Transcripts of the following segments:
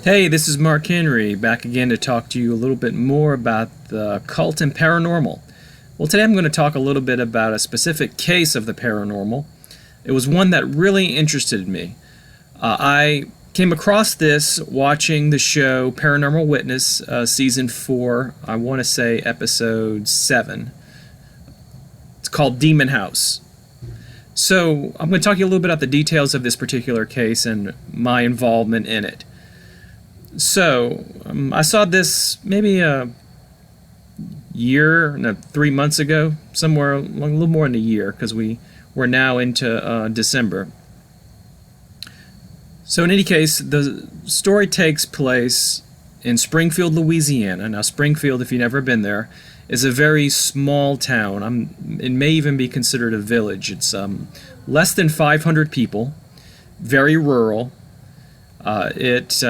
Hey, this is Mark Henry, back again to talk to you a little bit more about the occult and paranormal. Well, today I'm going to talk a little bit about a specific case of the paranormal. It was one that really interested me. I came across this watching the show Paranormal Witness, Season 4, I want to say Episode 7. It's called Demon House. So I'm going to talk to you a little bit about the details of this particular case and my involvement in it. So, I saw this maybe a year, no, 3 months ago, somewhere a little more than a year, because we're now into December. So in any case, the story takes place in Springfield, Louisiana. Now, Springfield, if you've never been there, is a very small town. It may even be considered a village. It's less than 500 people, very rural. It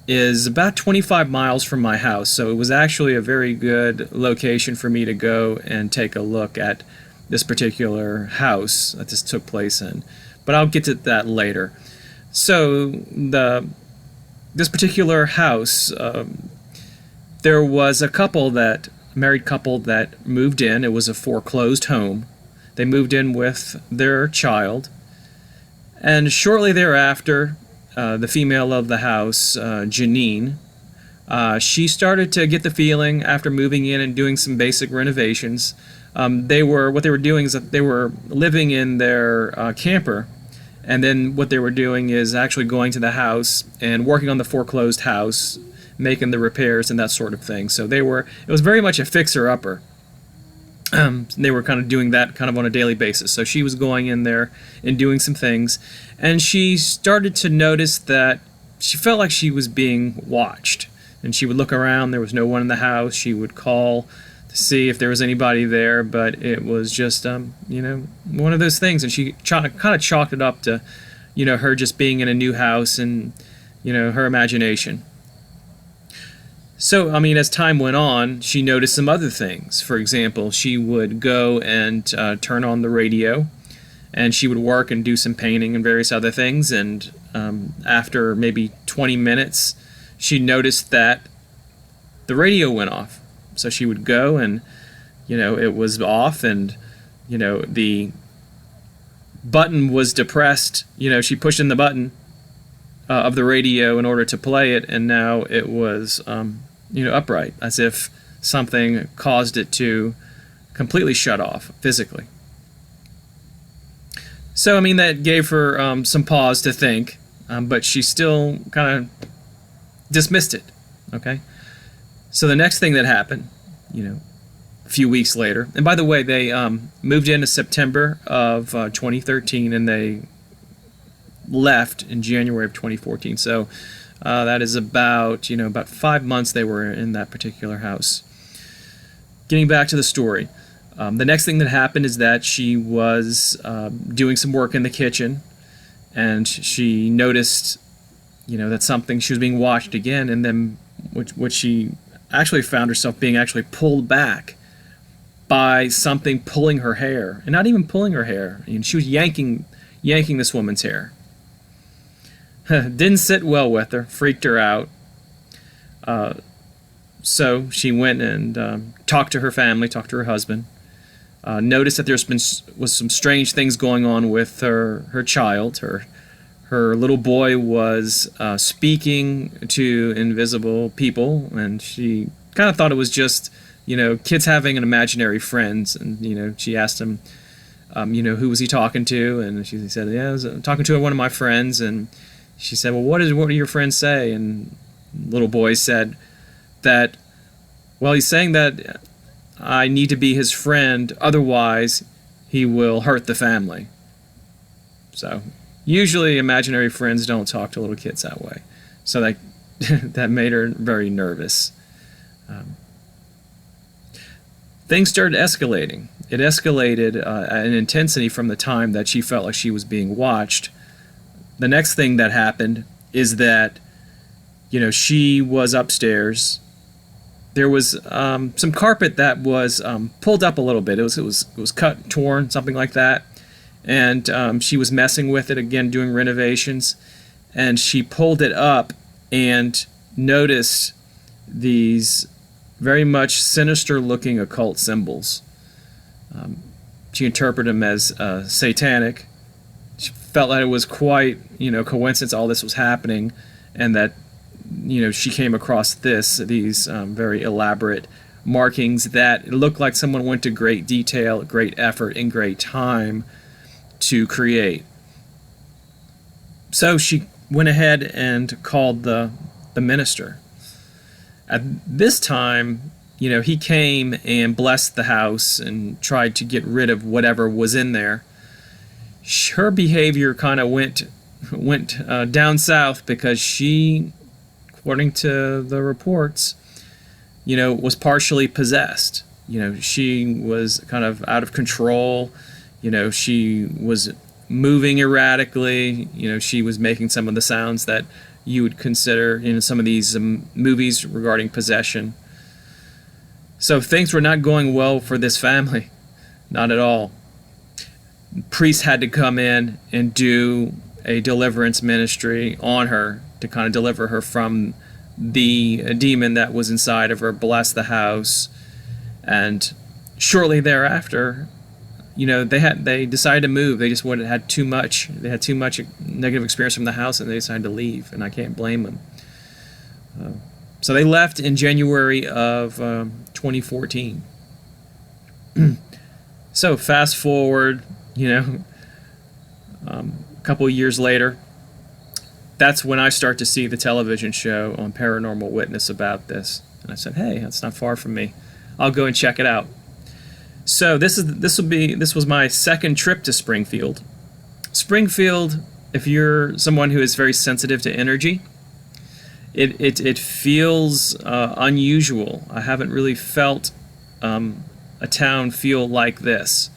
is about 25 miles from my house, so it was actually a very good location for me to go and take a look at this particular house that this took place in. But I'll get to that later. So this particular house, there was a married couple that moved in. It was a foreclosed home. They moved in with their child, and shortly thereafter, the female of the house, Janine, she started to get the feeling after moving in and doing some basic renovations. What they were doing is that they were living in their camper, and then what they were doing is actually going to the house and working on the foreclosed house, making the repairs and that sort of thing. So it was very much a fixer-upper. They were kind of doing that kind of on a daily basis. So she was going in there and doing some things, and she started to notice that she felt like she was being watched. And she would look around, there was no one in the house. She would call to see if there was anybody there, but it was just, one of those things. And she kind of chalked it up to, her just being in a new house and, her imagination. So, as time went on, she noticed some other things. For example, she would go and turn on the radio, and she would work and do some painting and various other things. And after maybe 20 minutes, she noticed that the radio went off. So she would go and, it was off, and, the button was depressed. She pushed in the button of the radio in order to play it, and now it was upright, as if something caused it to completely shut off physically. So, that gave her some pause to think, but she still kind of dismissed it, okay? So the next thing that happened, a few weeks later, and by the way, they moved in September of 2013, and they left in January of 2014, so that is about 5 months they were in that particular house. Getting back to the story, the next thing that happened is that she was doing some work in the kitchen, and she noticed, that she was being watched again, and then which she actually found herself being actually pulled back by something pulling her hair, and not even pulling her hair. She was yanking this woman's hair. Didn't sit well with her, freaked her out. So she went and talked to her family, talked to her husband. Noticed that was some strange things going on with her child. Her little boy was speaking to invisible people, and she kind of thought it was just kids having an imaginary friends. And she asked him, who was he talking to? And she said, yeah, I was talking to one of my friends. And she said, well, what do your friends say? And little boy said that, well, he's saying that I need to be his friend, otherwise he will hurt the family. So usually imaginary friends don't talk to little kids that way. So that made her very nervous. Things started escalating. It escalated in intensity from the time that she felt like she was being watched. The next thing that happened is that, she was upstairs. There was some carpet that was pulled up a little bit. It was cut, torn, something like that. And she was messing with it again, doing renovations. And she pulled it up and noticed these very much sinister-looking occult symbols. She interpreted them as satanic. She felt that it was quite, coincidence all this was happening, and that, she came across these very elaborate markings that it looked like someone went to great detail, great effort, and great time to create. So she went ahead and called the minister. At this time, he came and blessed the house and tried to get rid of whatever was in there. Her behavior kind of went down south because she, according to the reports, was partially possessed. She was kind of out of control. She was moving erratically. She was making some of the sounds that you would consider in some of these movies regarding possession. So things were not going well for this family, not at all. Priests had to come in and do a deliverance ministry on her to kind of deliver her from the demon that was inside of her, bless the house, and shortly thereafter, they decided to move. They just had too much. They had too much negative experience from the house, and they decided to leave. And I can't blame them. So they left in January of 2014. So fast forward, a couple of years later, that's when I start to see the television show on Paranormal Witness about this. And I said, hey, that's not far from me. I'll go and check it out. So this was my second trip to Springfield. Springfield, if you're someone who is very sensitive to energy, it feels unusual. I haven't really felt a town feel like this.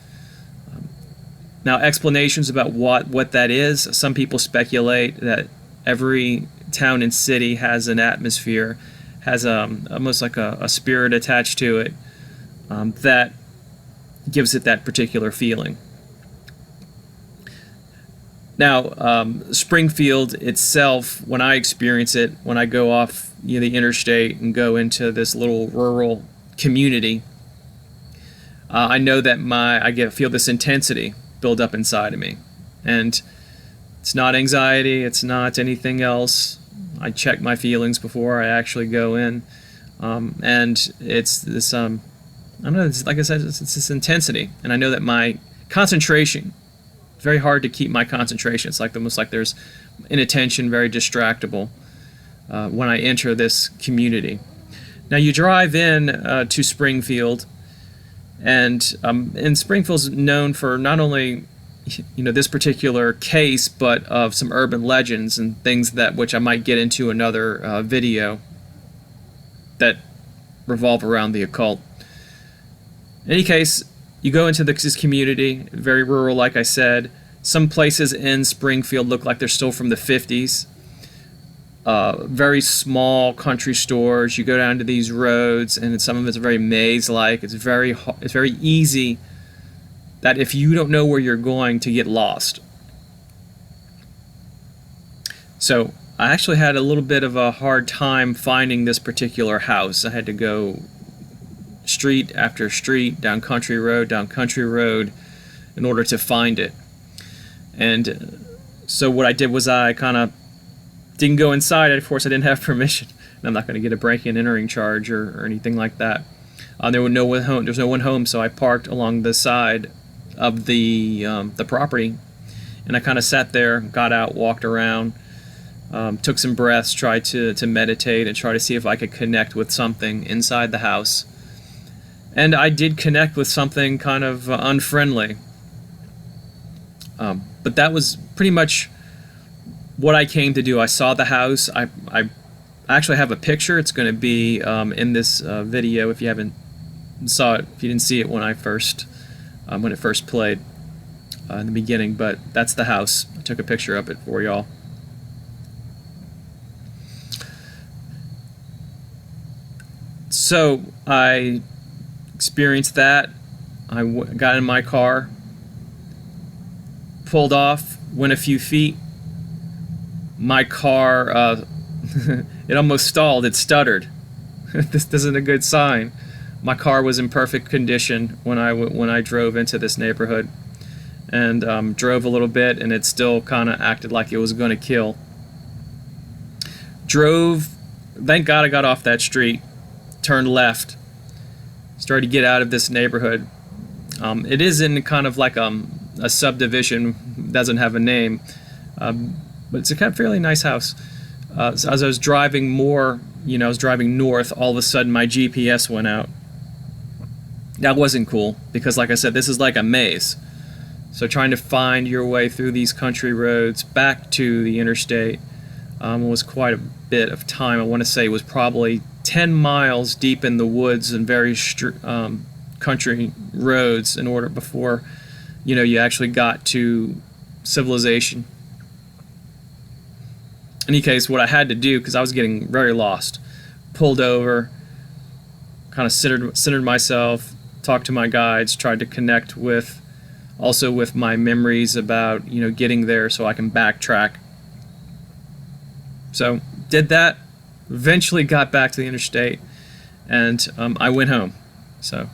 Now, explanations about what that is, some people speculate that every town and city has an atmosphere, has almost like a spirit attached to it that gives it that particular feeling. Now, Springfield itself, when I experience it, when I go off the interstate and go into this little rural community, I know that I feel this intensity build up inside of me, and it's not anxiety, it's not anything else. I check my feelings before I actually go in, and it's this I don't know. Like I said, it's this intensity, and I know that my concentration. It's very hard to keep my concentration. It's almost like there's inattention, very distractible when I enter this community. Now you drive in to Springfield, and Springfield's known for not only this particular case, but of some urban legends and things which I might get into another video that revolve around the occult. In any case, you go into this community, very rural, like I said. Some places in Springfield look like they're still from the 50s. Very small country stores. You go down to these roads, and some of it's very maze-like. It's very easy that if you don't know where you're going, to get lost. So I actually had a little bit of a hard time finding this particular house. I had to go street after street, down country road in order to find it. And so what I did was I kind of didn't go inside. Of course, I didn't have permission, and I'm not going to get a break-in and entering charge or anything like that. There was no one home, so I parked along the side of the property, and I kind of sat there, got out, walked around, took some breaths, tried to meditate and try to see if I could connect with something inside the house. And I did connect with something kind of unfriendly. But that was pretty much what I came to do. I saw the house. I actually have a picture. It's going to be in this video if you didn't see it when it first played in the beginning. But that's the house. I took a picture of it for y'all. So I experienced that. I got in my car, pulled off, went a few feet. My car It almost stalled. It stuttered. This isn't a good sign. My car was in perfect condition when I drove into this neighborhood, and drove a little bit, and it still kind of acted like it was going to kill. Drove. Thank God I got off that street, turned left, started to get out of this neighborhood. It is in kind of like a subdivision, doesn't have a name, but it's a kind of fairly nice house. So as I was driving more, I was driving north, all of a sudden my GPS went out. That wasn't cool, because like I said, this is like a maze. So trying to find your way through these country roads back to the interstate was quite a bit of time. I want to say it was probably 10 miles deep in the woods and very country roads in order before you actually got to civilization. In any case, what I had to do, because I was getting very lost, pulled over, kind of centered myself, talked to my guides, tried to connect with my memories about getting there so I can backtrack. So did that, eventually got back to the interstate, and I went home. So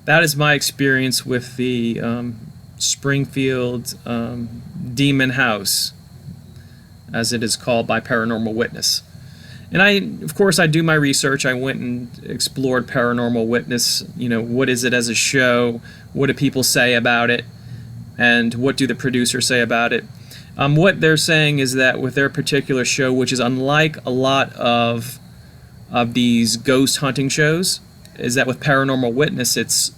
that is my experience with the Springfield Demon House, as it is called by Paranormal Witness. And of course, I do my research. I went and explored Paranormal Witness. What is it as a show? What do people say about it? And what do the producers say about it? What they're saying is that with their particular show, which is unlike a lot of these ghost hunting shows, is that with Paranormal Witness, it's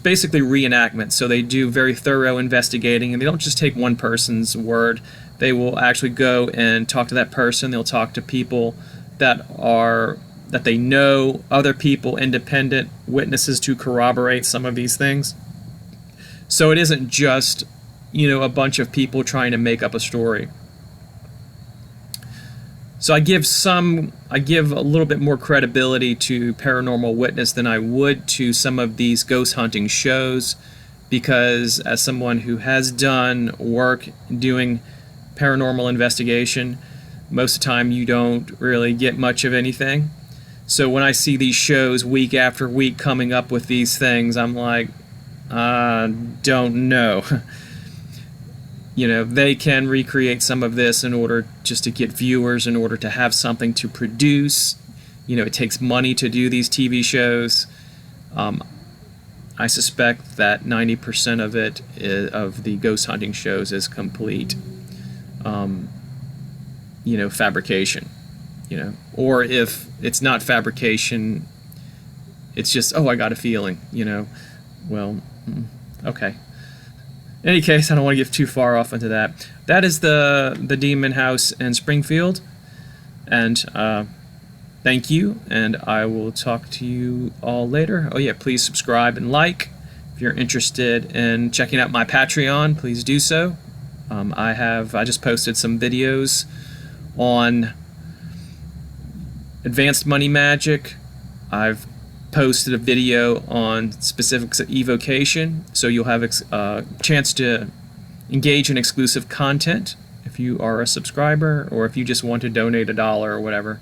basically reenactment. So they do very thorough investigating, and they don't just take one person's word. They will actually go and talk to that person. They'll talk to people that they know, other people, independent witnesses to corroborate some of these things. So it isn't just a bunch of people trying to make up a story. So I give a little bit more credibility to Paranormal Witness than I would to some of these ghost hunting shows, because as someone who has done work doing paranormal investigation, most of the time you don't really get much of anything. So when I see these shows week after week coming up with these things, I'm like, don't know. They can recreate some of this in order just to get viewers, in order to have something to produce. It takes money to do these TV shows. I suspect that 90% of the ghost hunting shows is complete, fabrication. Or if it's not fabrication, it's just, I got a feeling. Well, okay. In any case, I don't want to get too far off into that. That is the Demon House in Springfield. And thank you, and I will talk to you all later. Oh yeah, please subscribe and like. If you're interested in checking out my Patreon, please do so. I just posted some videos on advanced money magic. I've posted a video on specifics of evocation, so you'll have a chance to engage in exclusive content if you are a subscriber, or if you just want to donate $1 or whatever.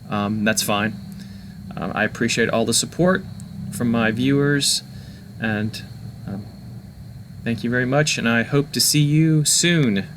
That's fine. I appreciate all the support from my viewers, and thank you very much, and I hope to see you soon.